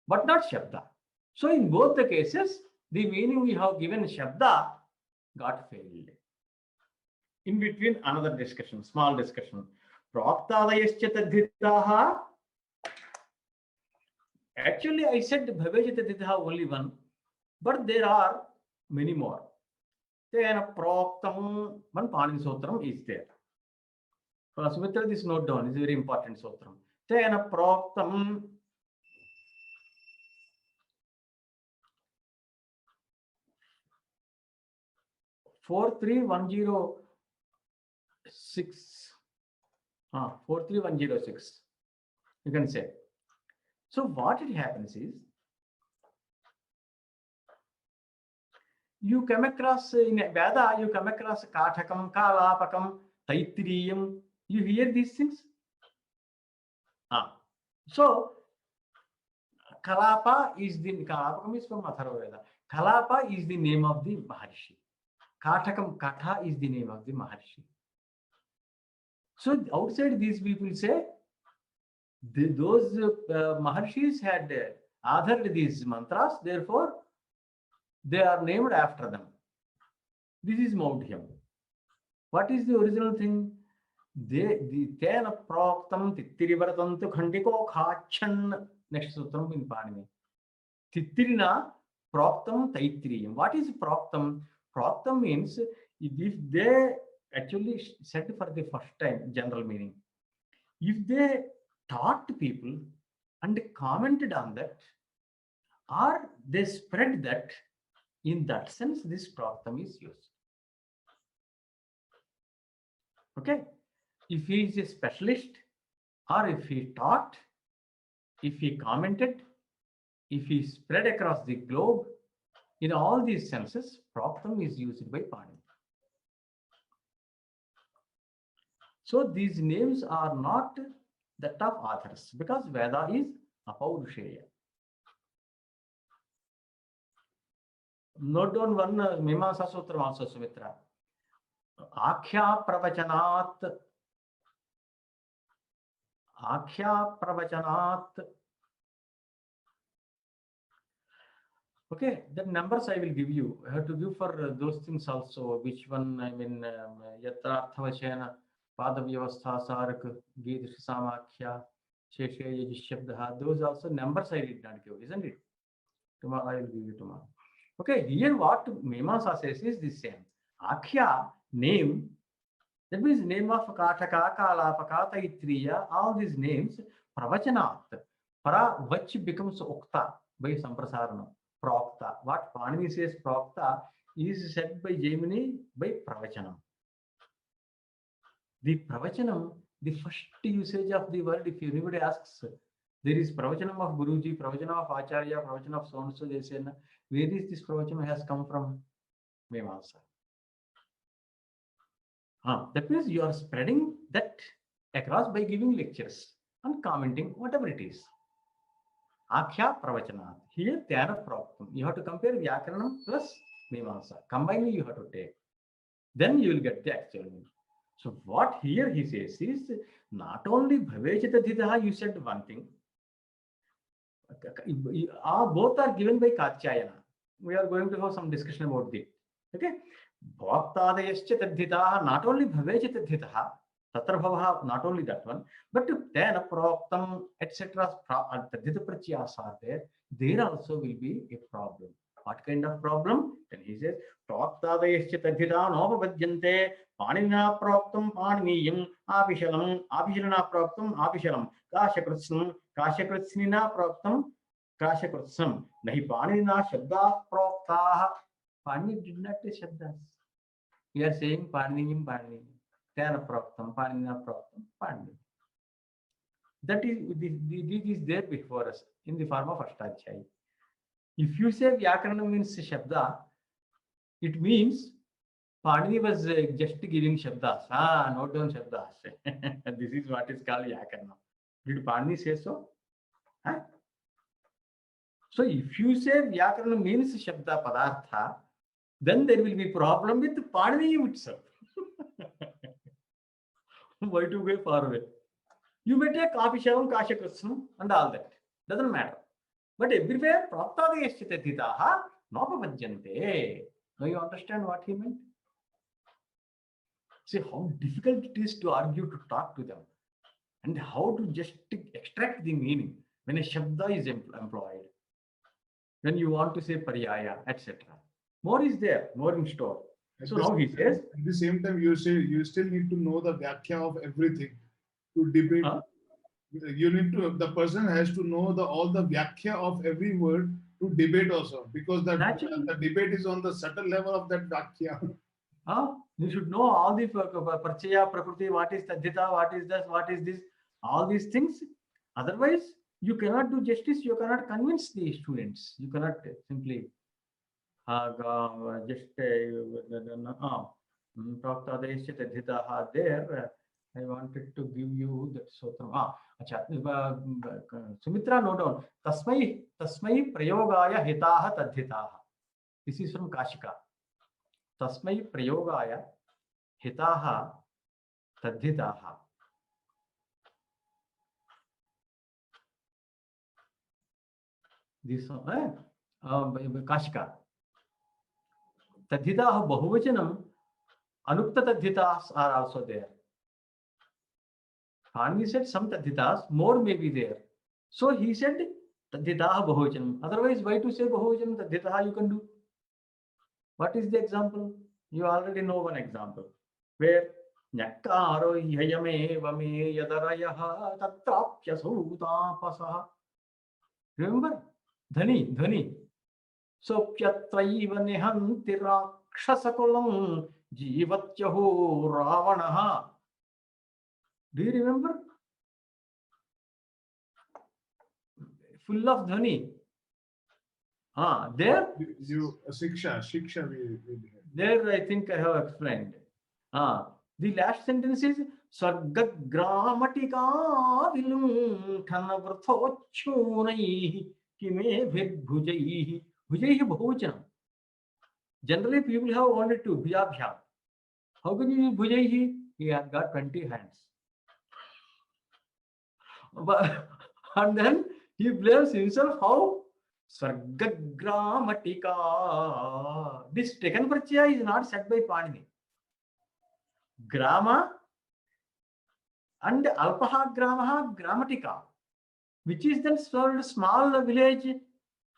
but not Shabda. So in both the cases, the meaning we have given Shabda got failed. In between, another discussion, small discussion. Praktādayascha tadhitaha. Actually, I said Bhavecha tadhitaha only one, but there are many more. Tena proktam, one Pāṇini sutram is there. Sumitra, this note down is a very important sutram. Tena proktam 43106. 43106. You can say. So what it happens is, you come across in Veda, you come across Kathakam, Kalapakam, Taitriyam. You hear these things? So Kalapakam is from Atharva Veda. Kalapa is the name of the Maharshi. Kathakam, Katha is the name of the Maharshi. So outside these people say, those Maharshis had authored these mantras, therefore they are named after them. This is Maudhyam. What is the original thing? The Tena Proktam Tittirivartantu Khandiko Khachan. Next sutram in Pāṇini. Tittirina Proktam Taitriyam. What is Proktam? Proktam means if they actually said for the first time, general meaning. If they taught people and commented on that, or they spread that, in that sense, this Proktam is used. Okay? If he is a specialist, or if he taught, if he commented, if he spread across the globe, in all these senses, Proktam is used by Pāṇini. So these names are not that of authors, because Veda is Apaurusheya. Note down one Mimamsa Sutram also, Sumitra. Akhya Pravachanat. Akhya Pravachanat. Okay, the numbers I will give you. I have to give for those things also. Which one? I mean, Yatrarthavachena, Padavyavastha, Sarak, Gidrish Samakhya, Shesheya Jishabdaha. Those also numbers I did not give, isn't it? Tomorrow I will give you tomorrow. Okay, here what Mimamsa says is the same. Akhya, name, that means name of Kathaka, Kalapaka, Taitriya, all these names, Pravachanat. Para, which becomes Ukta by Samprasarana. Prokta. What Pāṇini says Prokta is said by Jaimini by Pravachanam. The Pravachanam, the first usage of the word, if anybody asks, there is Pravachanam of Guruji, Pravachanam of Acharya, Pravachanam of so and so, they say, where is this Pravachanam has come from? Mimamsa. That means you are spreading that across by giving lectures and commenting, whatever it is. Akhya Pravachanat. Here, Tyana Proktam. You have to compare Vyākaraṇam plus Mimamsa. Combined you have to take. Then you will get the actual meaning. So what here he says is, not only Bhavechatadhitaha, you said one thing. Both are given by Katyayana. We are going to have some discussion about this. Okay? Bhaktadayascha tadhitaha, not only Bhavechatadhitaha, Tatra Bhavaha, not only that one, but Tena Proktam, etc. Tadhita Pratyas are there. There also will be a problem. What kind of problem? Then he says, Praktadayascha tadhita nopavadhyante, Pāṇinā Proktam Pāṇiniyam, Abhishalam, Abhishalana Proktam, Abhishalam, Kāshakrutsam, Kāshakrutsnina Proktam, Kāshakrutsam, Nahi Pāṇinā Shabdā Proktāha. Pāṇini did not say Shabdas. We are saying Pāṇiniyam, Pāṇiniyam. Tena Proktam, Pāṇinā Proktam, Pāṇini. That is, this is there before us in the form of Ashtādhyāyī. If you say Vyākaraṇa means Shabda, it means Pāṇini was just giving Shabdas. Note down Shabdas. This is what is called Vyākaraṇa. Did Pāṇini say so? So if you say Vyākaraṇa means Shabda Padartha, then there will be problem with Pāṇini itself. Why to go far away? You may take Abhishalam, Kāshakrutsam and all that. Doesn't matter. But everywhere, Praktadayascha nopavadhyante. Now you understand what he meant? See how difficult it is to argue, to talk to them, and how to just extract the meaning when a Shabda is employed. When you want to say Paryaya, etc. More is there, more in store. So now he says, at the same time, you say you still need to know the Vyakhya of everything to debate. You need to, the person has to know all the Vyakhya of every word to debate also, because the debate is on the subtle level of that Vyakhya. You should know all the parchaya, prakriti, what is tadhita, what is this, what is this, all these things. Otherwise, you cannot do justice. You cannot convince the students. You cannot simply just Praktadesya tadhitaha. There, I wanted to give you that sutram. Sumitra, note down. Tasmai prayogaya hitaha tadhitaha. This is from Kashika. Tasmai prayogaya hitaha tadhitaha. This one, Kashika. Tadhitaha bahuvachanam, anukta tadhitas are also there. Pāṇini said some tadhitas, more may be there. So he said tadhitaha bahuvachanam. Otherwise, why to say bahuvachanam? Tadhitaha you can do. What is the example? You already know one example. Where Nyakaro hyayame vame yadarayaha tatrapya sutapasaha. Remember? Dhani. So Pyatraiva nihanti rakshasakulam jivatyaho ravanaha. Do you remember? Full of dhani. There. You shiksha. There, I think I have explained. The last sentence is Sargagramatika Viluntana Vrthochunai Kime Bhujaihi. Bhujaihi Bahuvachanam. Generally, people have only two, Vyākaraṇa. How can you use Bhujaihi? He has got 20 hands. And then he blames himself how? Sargagramatika. This taken parchaya is not said by Pāṇini. Grama and alpaha gramaha gramatika, which is then called small village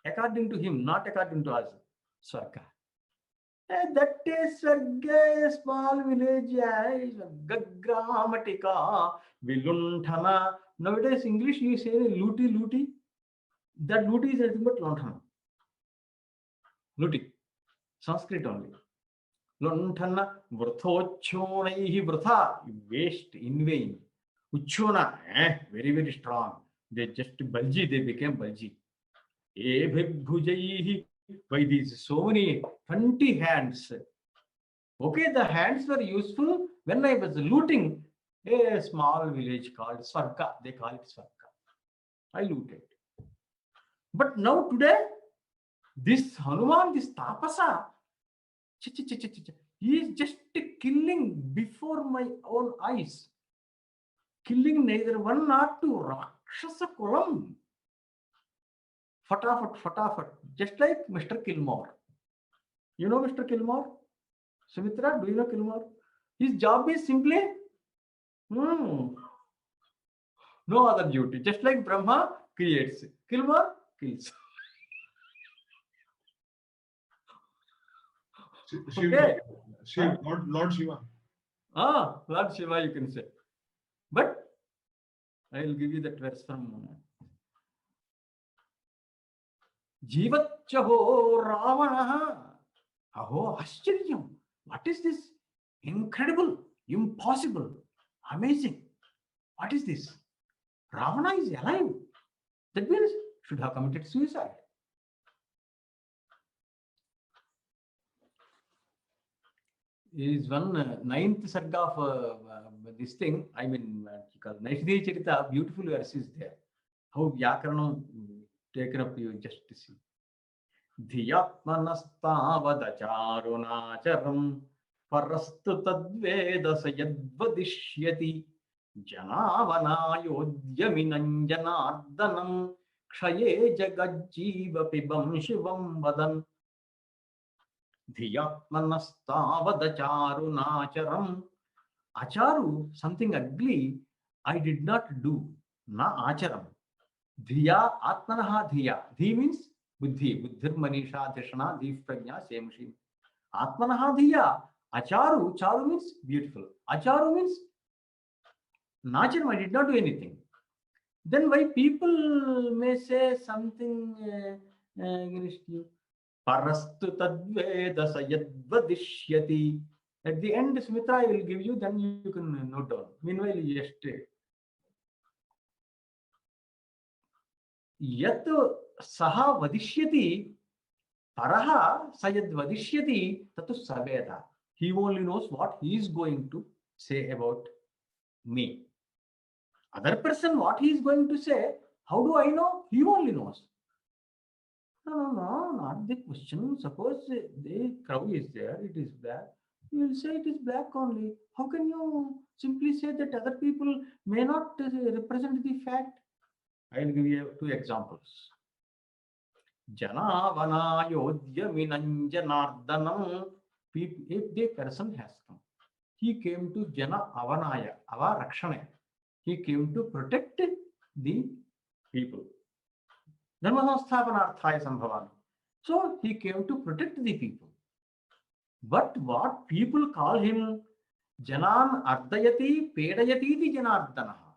according to him, not according to us. Swarga. That is Swarga, small village. Gramatika, Vilunthana. Nowadays, English you say luti. That luti is nothing but Lunthana. Luti. Sanskrit only. Lunthana, Vrthochonaihi Vrtha, waste in vain. Uchona, very, very strong. They just bulgy, they became bulgy. Bhujaihi, by these so many 20 hands. Okay, the hands were useful when I was looting a small village called Swarga. They call it Swarga. I looted. But now today, this Hanuman, this Tapasa, he is just killing before my own eyes. Killing neither one nor two. Rakshasa Kulam. Fatafat. Just like Mr. Kilmore. You know Mr. Kilmore? Sumitra, do you know Kilmore? His job is simply no other duty. Just like Brahma creates, Kilmore kills. Okay. Lord Shiva. Lord Shiva, you can say. But I will give you that verse from Jivatyaho Ravanaha. Aho Ashcharyam. What is this? Incredible, impossible, amazing. What is this? Ravana is alive. That means should have committed suicide. Is one ninth sarga of this thing. I mean, called Naishadhi Charita, beautiful verse is there. How Vyākaraṇa taken up, you just see. Dhiyatmanastavadacharunacharam parastu tadveda sayadvadishyati janavanayodyyaminanjanardanam kshaye jagajjiva pibam shivam vadan. Dhiyatmanastavadacharunacharam. Acharu, something ugly, I did not do. Na acharam. Dhiya atmanaha dhiya. Dhi means buddhi. Buddhir manisha dhishana dhi prajna same shim. Atmanaha dhiya. Acharu. Charu means beautiful. Acharu means nacharam. I did not do anything. Then why people may say something against you? Parastu tadveda sayadvadishyati. At the end, Sumitra, I will give you, then you can note down. Meanwhile, you just yat saha vadishyati paraha sayad vadishyati tatu saveda. He only knows what he is going to say about me. Other person, what he is going to say, how do I know? He only knows. No, not the question. Suppose the crow is there, it is black. You will say it is black only. How can you simply say that other people may not represent the fact? I will give you 2 examples. Jana vanayodhya minanjanardanam. If the person has come, he came to Jana avanaya, ava rakshane. He came to protect the people. Dharma-samsthapanarthaya sambhavami. So he came to protect the people. But what people call him, Janan ardayati pedayati iti janardanaha.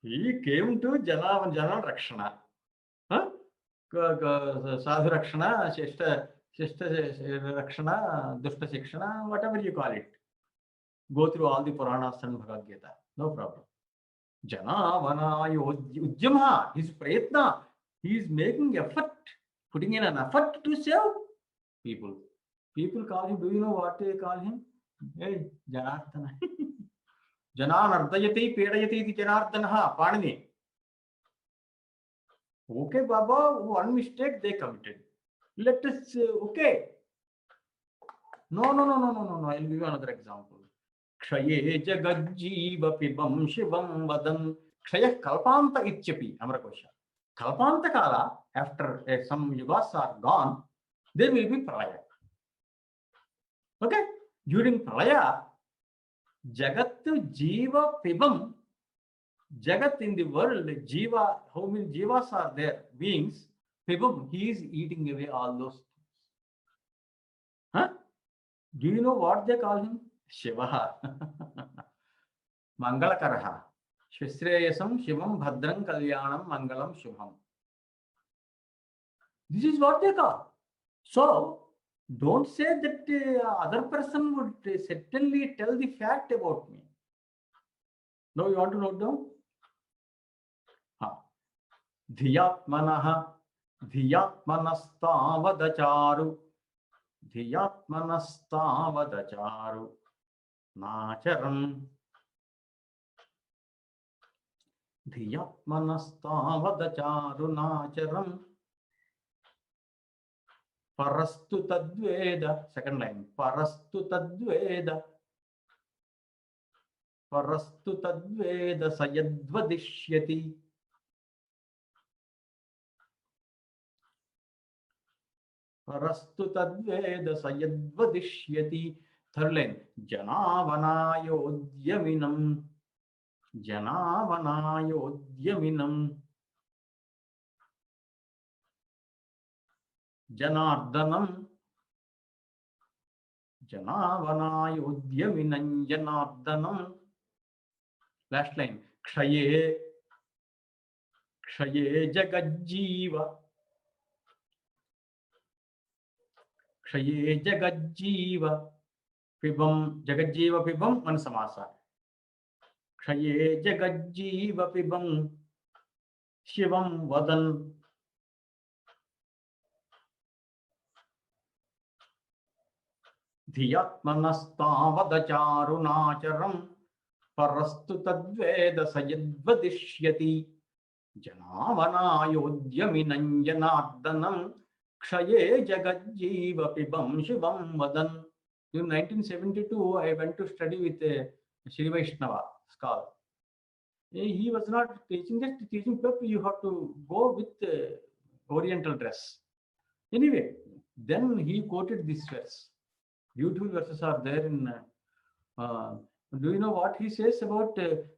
He came to Jana Rakshana. Sadhu Rakshana, Shishta Rakshana, Dushta Shikshana, whatever you call it. Go through all the Puranas and Bhagavad Gita. No problem. Jana Vanaya Udyama, his Prayatna, he is making effort, putting in an effort to save people. People call him, do you know what they call him? Hey, Janardana. Janan ardayati pedayati iti Janardanaha, Pāṇini. Okay, Baba, one mistake they committed. Let us, okay. No. I'll give you another example. Kshaye jagajjiva pibam shivam vadan. Kshaya kalpanta ityapi, Amarakosha. Kalpanta kala, after some yugas are gone, there will be pralaya. Okay? During pralaya, jagat jiva pibam. Jagat in the world, jiva, how many jivas are there? Beings. Pibam, he is eating away all those things. Huh? Do you know what they call him? Shivaha. Mangalakaraha. Shvishreyasam Shivam Bhadram Kalyanam Mangalam Shubham. This is what they call. So, don't say that other person would certainly tell the fact about me. Now you want to note down? Dhiyatmanaha Dhiyatmanastavadacharu Dhiyatmanastavadacharu Nacharam Dhiyatmanastavadacharu Nacharam Parastu Tadveda. Second line. Parastu Tadveda Sayadvadishyati. Parastu Tadveda Sayadvadishyati. Third line. Janavanayodhyaminam. Janavanayodhyaminam. Janardanam. Janavanayodhyaminam Janardanam. Last line. Kshaye Jagajjiva. Kshaye Jagajjiva Pibam. Jagajjiva Pibam Manasamasa. Kshaye Jagajjiva Pibam Shivam Vadan. Dhiyatmanastavadacharu Nacharam Parastu Tadveda Sayadvadishyati. Janavanayodhyaminam Janardanam Kshaye Jagajjiva Pibam Shivam Vadan. In 1972, I went to study with Sri Vaishnava scholar. He was not teaching, just teaching people, you have to go with oriental dress. Anyway, then he quoted this verse. Beautiful verses are there in. Do you know what he says about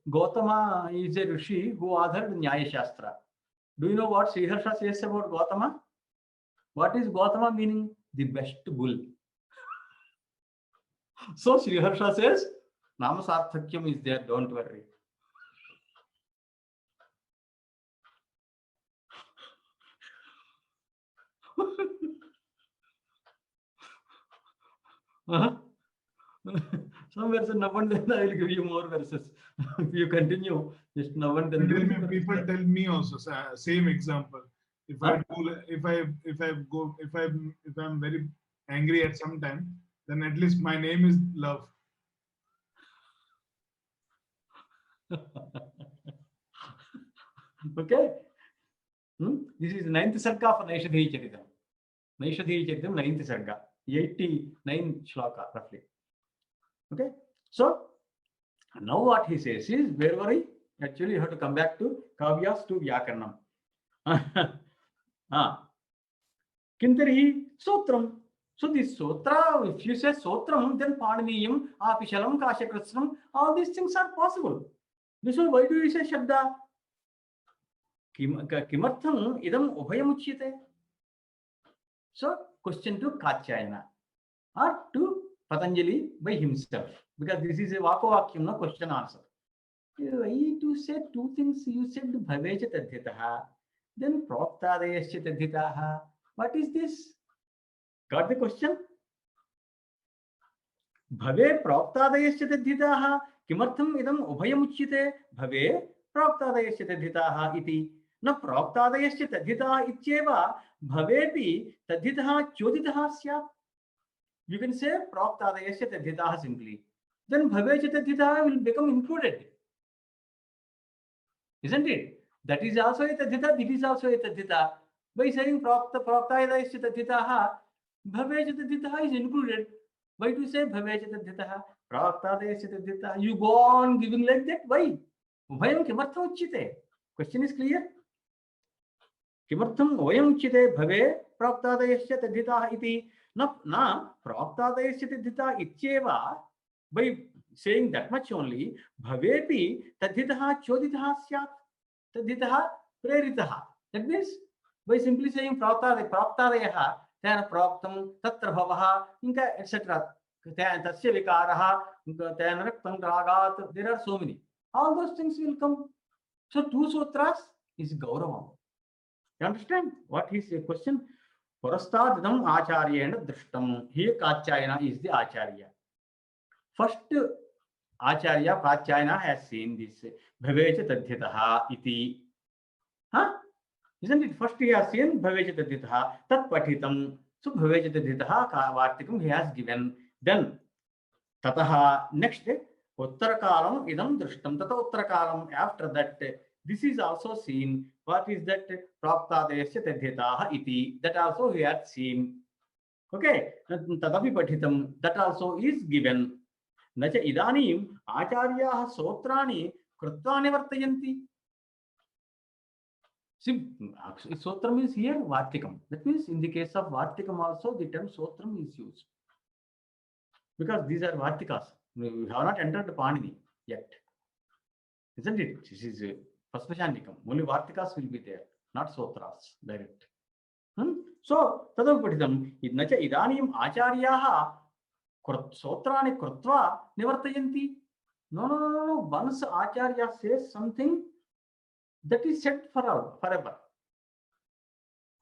Gautama is a Rishi who authored Nyaya Shastra? Do you know what Sriharsha says about Gautama? What is Gautama meaning? The best bull. So Sriharsha says, Namasarthakyam is there, don't worry. Some verses now and then I will give you more verses. If you continue, just now and then. People tell me also same example. If I do, if I'm very angry at some time, then at least my name is love. Okay. This is 9th sarga for Naishadhyāyī Charitam. Naishadhyāyī Charitam, 9th sarga, 89 shloka roughly. Okay. So now what he says is, where were we? Actually, you have to come back to Kavyas to Vyākaraṇam. Kintarhi Sotram. So this Sotra, if you say Sotram, then Pāṇiniyam, Apishalam, Kashakrasram, all these things are possible. This is why do you say Shabda? Kimartham idam ubhayam uchyate. So question to Katyayana or to Patanjali by himself, because this is a Vakovakyam, no question answer. Why to say two things? You said Bhaveja Tadhyataha, then Praptadayasya Tadhyataha. What is this? Got the question? Bhave Praptadayasya Tadhyataha, Kimartham idam ubhayam uchyate, Bhave Praptadayasya Tadhyataha iti. Na Praptadayasya Tadhyataha ityeva, Bhavepi Tadhyataha Choditaha syat. You can say Praptadayasya Tadhyataha simply. Then Bhaveja Tadhyataha will become included. Isn't it? That is also a Tadhyata, this is also a Tadhyata. By saying Praptadayasya Tadhyataha, Bhaveja Tadhyataha is included. Why do you say Bhaveja Tadhyataha? Praptadayasya Tadhyataha. You go on giving like that. Why? Ubhayam kimartham uchyate? Question is clear? Kimartham ubhayam uchyate bhave praptadayasya tadhyataha iti. Na praptadayasya tadhyataha ityeva. By saying that much only, bhavepi tadhyataha choditaha syat. Tadhyataha preritaha. That means by simply saying praptadayaha, tena praptam, tatra bhavaha, inka etc. Tasya vikaraha, tena raktam ragat. There are so many. All those things will come. So two sutras is Gauravam. You understand what his question? Parastadidam acharyena drishtam. Here Katyayana is the acharya. First acharya Katyayana has seen this Bhaveja Tadhyataha iti. Isn't it? First he has seen Bhaveja Tadhyataha tat patitam. So Bhaveja Tadhyataha Vartikam he has given. Then Tataha next Uttarakalam idam drishtam. Tata Uttarakalam, after that this is also seen. What is that? Praptadayasya Tadhyataha iti. That also he had seen. Okay. Tadapi patitam. That also is given. Nacha idanim acharyaha sotrani krutvani vartayanti. See, Sotram is here Vartikam. That means in the case of Vartikam also the term Sotram is used. Because these are Vartikas. We have not entered the Pāṇini yet. Isn't it? This is Paspashandikam. Only Vartikas will be there, not Sotras direct. So, Tadavapatitam, Nacha idanim acharyaha sotrani krutva nivartayanti. No. Once acharya says something, that is set forever.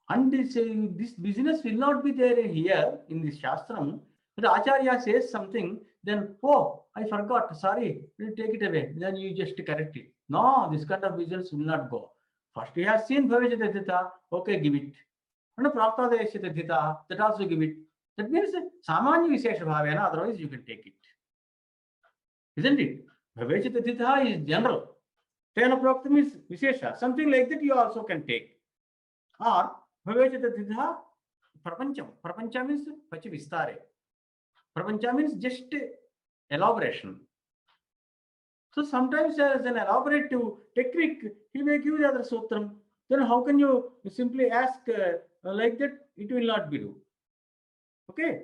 And this business will not be there here in this Shastram. The acharya says something, then, oh, I forgot, sorry, we'll take it away. Then you just correct it. No, this kind of business will not go. First he has seen Bhaveja Tadhyataha, okay, give it. And Praptadayasya Tadhyataha, that also give it. That means Samanya Vishesha Bhavena, otherwise you can take it. Isn't it? Bhaveja Tadhyataha is general. Tena Praptam is Vishesha. Something like that you also can take. Or Bhaveja Tadhyataha Prapancham. Prapancha means Pachi Vistare. Prapancha means just elaboration. So sometimes as an elaborative technique, he may give the other sutram. Then how can you simply ask like that? It will not be do. Okay.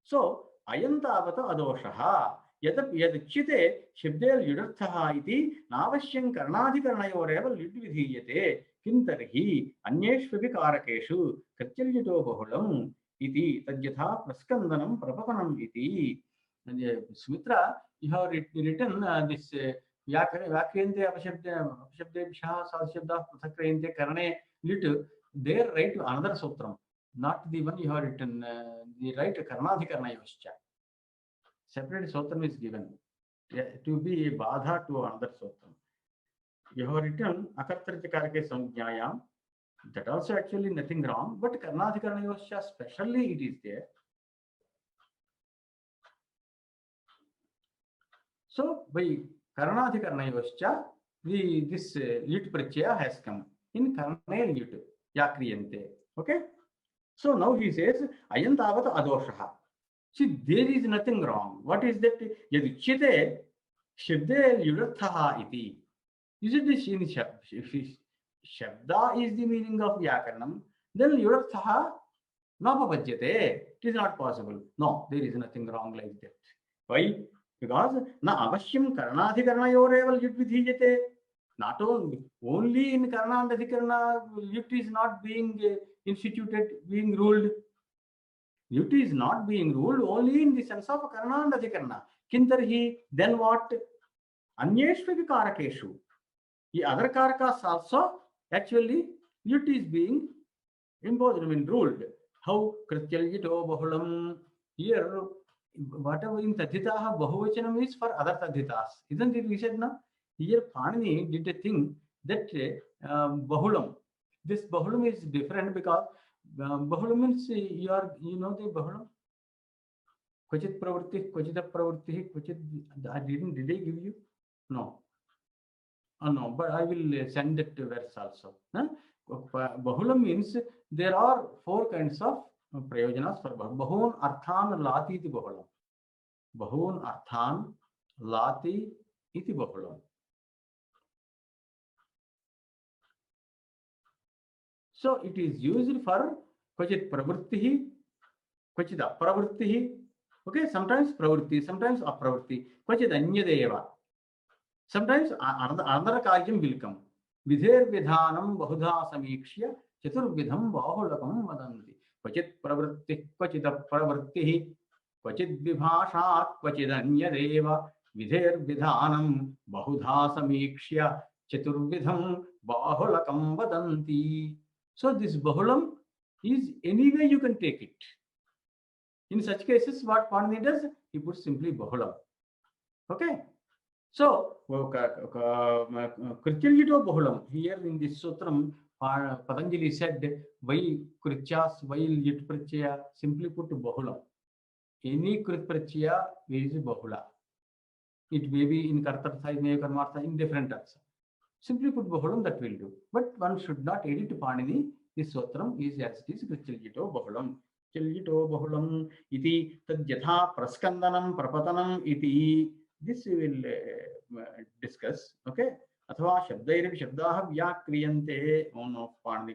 So ayantavata adoshaha yadachyate shabdel yudarthaha iti navashyam karnadhikaranayareva lidvidhiyate kintarhi anyeshvapi karakeshu katyalyato bahulam iti tadyatha praskandanam prapapanam iti. Sumitra, you have written this Vyakriyante Apashabdebhyaha Sadashabdah Prathakrayante Karane lit. There write another sutram. not the one you have written, the right Karnadhikarnayoscha. Separate sutram is given to be a badha to another sutram. You have written Akartartikarake Samjnayam. That also actually nothing wrong, but Karnadhikarnayoscha specially it is there. So by Karnadhikarnayoscha, this lit pratyaya has come in Karnel lit yakriyante. Okay. So now he says ayantavat adoshaha. See, there is nothing wrong. What is that? Yaduchyate shabde yudathaha iti. Is it this in Shabda is the meaning of Vyakaranam, then Yudathaha Napapajyate. It is not possible. No, there is nothing wrong like that. Why? Because Na Avashyam Karnadhikaranayoreval Yut Vidhijate. Not only in Karna and Adhikarana, Yut is not being instituted, being ruled. Yut is not being ruled only in the sense of Karna and Adhikarana. Kintarhi, then what? Anyeshva Karakeshu. The other Karakas also. Actually, Yut is being imposed, ruled. How Krityalito Bahulam? Here, whatever in Tadhitaha Bahuvachanam is for other Tadhitas. Isn't it we said now? Here, Pāṇini did a thing that Bahulam. This Bahulam is different because Bahulam means you know the Bahulam? Kvachit Pravritti, Kvachita Pravritti, Kvachit. Did I give you? No. No, but I will send that verse also. Bahulam means there are 4 kinds of prayojanas for Bahun Arthan Lati iti Bahulam. Bahun Arthan Lati iti Bahulam. So it is used for Kvachit Pravrittihi, Kvachit Apravrittihi. Okay, sometimes Pravritti, sometimes Apravritti, Kvachit Anyadeva. Sometimes another karyam will come. Vidher vidhanam bahudha samikshya chaturvidham bahulakam vadanti. Kvachit pravritti, kvachita pravrittihi, kvachit vibhashat, kvachit anyadeva. Vidher vidhanam bahudha samikshya chaturvidham bahulakam vadanti. So this bahulam is any way you can take it. In such cases, what Pāṇini does? He puts simply bahulam. Okay. So, Krityalito Bahulam, here in this sutram, Patanjali said, why Krityas, why Yut Pratyaya, simply put Bahulam. Any Krit Pratyaya is Bahula. It may be in Kartartha, it may be Karmartha, in different arthas. Simply put Bahulam, that will do. But one should not edit Pāṇini. This sutram is as it is Krityalito Bahulam. Krityalito Bahulam iti tadyatha praskandanam prapatanam iti. This we will discuss. Okay. Athva shabdairavi shabdaha vyakriyante. Om of Pāṇini